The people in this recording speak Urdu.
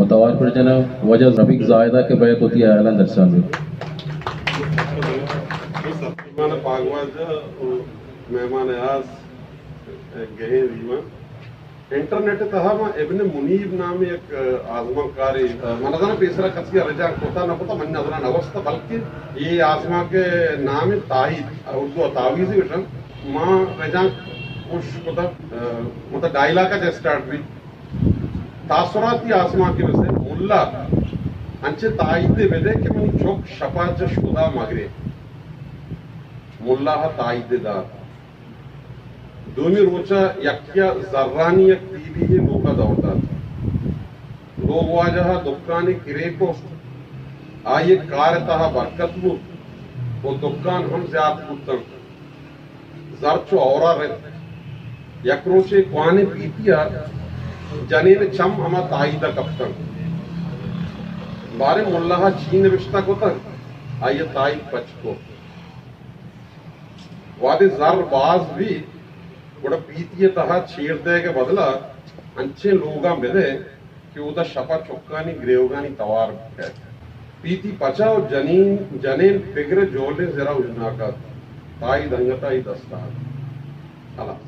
متوار پر جناب وجہ رفیق زائدہ کے بیعت ہوتی ہے اعلان درسان میں مہمان پاکواز مہمان اعاز گہے ریما انٹرنیٹ تہا ما ابن منیب نامی ایک آزمان کاری منظر پیسرا کسی رجا کوتا نہ پتا من نظران اوستا بلکہ یہ آزمان کے نام تاہید اردو تاویزی وشن ماں رجا کچھ مطلب ڈائلا کا جو سٹارٹ بھی تاثراتی آسمان کی وجہ سے ملا انچے تائید دے بدے کہ منی چوک شپا جا شودا مگرے ملا تائید دار دومی روچا یکیا ذرانی یک تیبی ہے لوکا دورتا لوگ واجہا دکانی کرے کو آئیے کارتاہا برکت بود وہ دکان ہم زیاد بودتن زرچو اورا رہت یک روچے کوانے پیتیا جنین چم ہما تائیدہ کپتن بارے ملہا چین رشتہ کو تن آئیے تائید پچ کو وادی زر باز بھی بڑا پیتیے تہا چھیڑ دے کے بدلا انچے لوگاں ملے کہ وہ دا شپا چکانی گریوگانی توار ہے پیتی پچا اور جنین فکر جولے ذرا اجنا کا تائی دنگتا ہی دستا اللہ